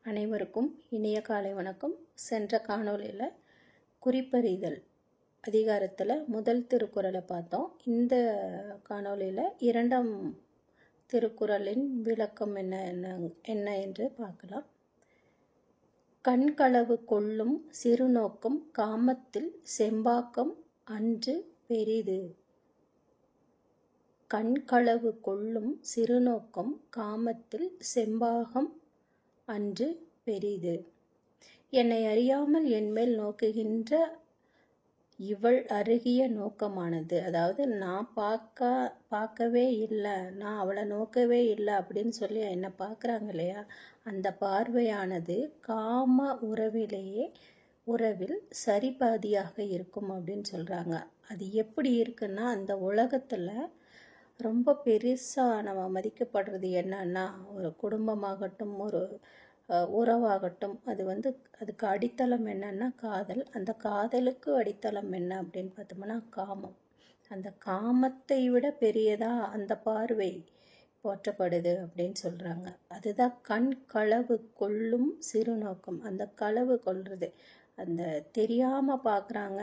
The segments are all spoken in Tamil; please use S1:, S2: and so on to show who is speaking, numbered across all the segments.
S1: அனைவருக்கும் இனிய காலை வணக்கம். சென்ற காணொளியில் குறிப்பறிதல் அதிகாரத்தில் முதல் திருக்குறளை பார்த்தோம். இந்த காணொளியில் இரண்டாம் திருக்குறளின் விளக்கம் என்ன என்று பார்க்கலாம். கண்களவு கொள்ளும் சிறுநோக்கம் காமத்தில் செம்பாக்கம் அன்று பெரிது. கண்களவு கொள்ளும் சிறுநோக்கம் காமத்தில் செம்பாகம் அன்று பெரிது. என்னை அறியாமல் என்மேல் நோக்குகின்ற இவள் அருகிய நோக்கமானது. அதாவது நான் பார்க்கவே இல்லை, நான் அவளை நோக்கவே இல்லை அப்படின்னு சொல்லி என்னை பார்க்குறாங்க இல்லையா, அந்த பார்வையானது காம உறவில் சரிபாதியாக இருக்கும் அப்படின்னு சொல்கிறாங்க. அது எப்படி இருக்குன்னா, அந்த உலகத்தில் ரொம்ப பெருசாக நம்ம மதிக்கப்படுறது என்னன்னா, ஒரு குடும்பமாகட்டும் ஒரு உறவாகட்டும், அதுக்கு அடித்தளம் என்னன்னா காதல். அந்த காதலுக்கு அடித்தளம் என்ன அப்படின்னு பார்த்தோம்னா காமம். அந்த காமத்தை விட பெரியதாக அந்த பார்வை போற்றப்படுது அப்படின்னு சொல்கிறாங்க. அதுதான் கண் களவு கொள்ளும் சிறுநோக்கம். அந்த களவு கொள்வது, அந்த தெரியாமல் பார்க்குறாங்க,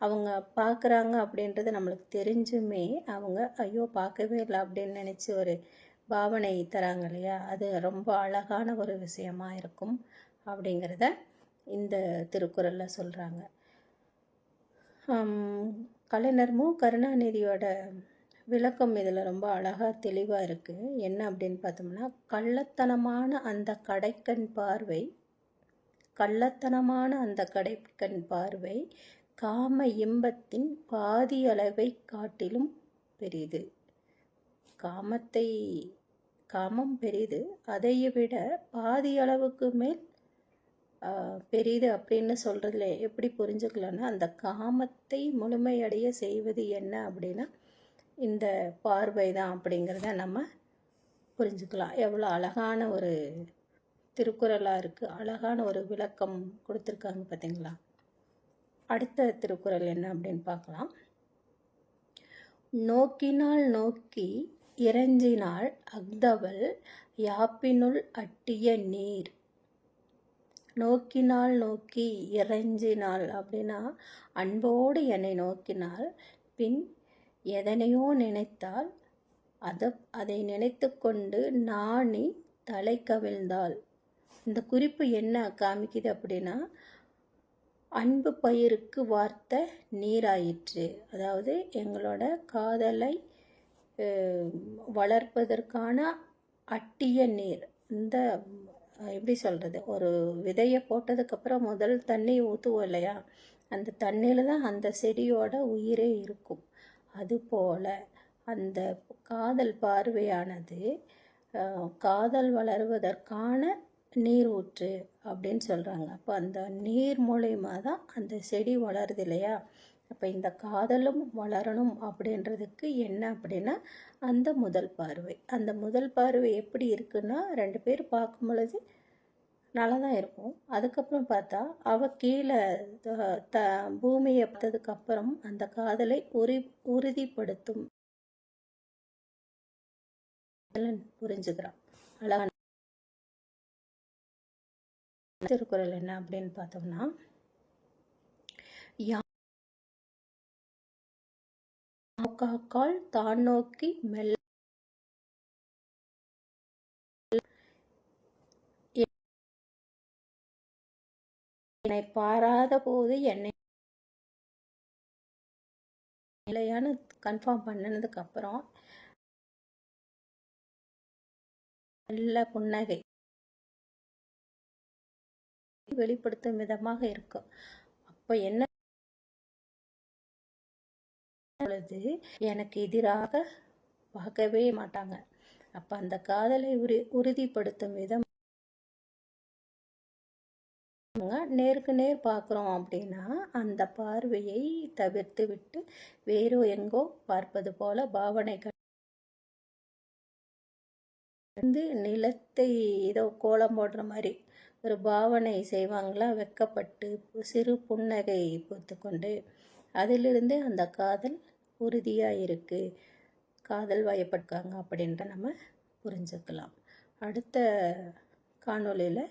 S1: அவங்க பார்க்குறாங்க அப்படின்றது நம்மளுக்கு தெரிஞ்சுமே அவங்க ஐயோ பார்க்கவே இல்லை அப்படின்னு நினச்சி ஒரு பாவனை தராங்க இல்லையா, அது ரொம்ப அழகான ஒரு விஷயமா இருக்கும் அப்படிங்கிறத இந்த திருக்குறளில் சொல்கிறாங்க. கலைஞர் மு. கருணாநிதியோட விளக்கம் இதில் ரொம்ப அழகாக தெளிவாக இருக்குது. என்ன அப்படின்னு பார்த்தோம்னா, கள்ளத்தனமான அந்த கடைக்கண் பார்வை காம இன்பத்தின் பாதி அளவை காட்டிலும் பெரிது. காமம் பெரிது, அதை விட பாதி அளவுக்கு மேல் பெரிது அப்படின்னு சொல்கிறதுல எப்படி புரிஞ்சுக்கலான்னா, அந்த காமத்தை முழுமையடைய செய்வது என்ன அப்படின்னா இந்த பார்வை தான் அப்படிங்கிறத நம்ம புரிஞ்சுக்கலாம். எவ்வளோ அழகான ஒரு திருக்குறளாக இருக்குது, அழகான ஒரு விளக்கம் கொடுத்துருக்காங்க பார்த்தீங்களா. அடுத்த திருக்குறள் என்ன அப்படின்னு பார்க்கலாம். நோக்கினால் நோக்கி இறைஞ்சினாள் அஃதவள் யாப்பினுள் அட்டிய நீர். நோக்கினால் நோக்கி இறைஞ்சினாள் அப்படின்னா அன்போடு என்னை நோக்கினாள், பின் எதனையோ நினைத்தால் அதை நினைத்து கொண்டு நாணி தலை கவிழ்ந்தாள். இந்த குறிப்பு என்ன காமிக்குது அப்படின்னா, அன்பு பயிருக்கு வார்த்த நீராயிற்று. அதாவது எங்களோட காதலை வளர்ப்பதற்கான அட்டிய நீர். இந்த எப்படி சொல்கிறது, ஒரு விதையை போட்டதுக்கப்புறம் முதல் தண்ணி ஊற்றுவோம் இல்லையா, அந்த தண்ணியில் தான் அந்த செடியோட உயிரே இருக்கும். அதுபோல் அந்த காதல் பார்வையானது காதல் வளர்வதற்கான நீர் ஊற்று அப்படின்னு சொல்கிறாங்க. அப்போ அந்த நீர் மூலயமா தான் அந்த செடி வளருது இல்லையா. அப்போ இந்த காதலும் வளரணும் அப்படின்றதுக்கு என்ன அப்படின்னா அந்த முதல் பார்வை எப்படி இருக்குன்னா, ரெண்டு பேர் பார்க்கும் பொழுது நல்லா தான் இருக்கும். அதுக்கப்புறம் பார்த்தா அவள் கீழே பூமியை பார்த்ததுக்கப்புறம் அந்த காதலை உறுதிப்படுத்தும் புரிஞ்சுக்கிறான். அழகான திருக்குறள் என்ன அப்படின்னு பார்த்தோம்னா, காக்கால் தான் நோக்கி மெல்ல என்னை பாராத போது என்னை இல்லையான்னு கன்ஃபார்ம் பண்ணினதுக்கு அப்புறம் நல்ல புன்னகை வெளிப்படுத்தும் விதமாக இருக்கும். அப்போ என்ன பொழுது எனக்கு எதிராக பார்க்கவே மாட்டாங்க. அப்போ அந்த காதலை உறுதிப்படுத்தும் விதம் நேருக்கு நேர் பார்க்குறோம் அப்படின்னா அந்த பார்வையை தவிர்த்து விட்டு வேறு எங்கோ பார்ப்பது போல பாவனை நிலத்தை ஏதோ கோலம் போடுற மாதிரி ஒரு பாவனை செய்வாங்களா, வெக்கப்பட்டு சிறு புன்னகை பூத்துக்கொண்டு. அதிலிருந்து அந்த காதல் உறுதியாக இருக்குது, காதல் வயப்பட்டாங்க அப்படின்ற நம்ம புரிஞ்சுக்கலாம். அடுத்த காணொளியில்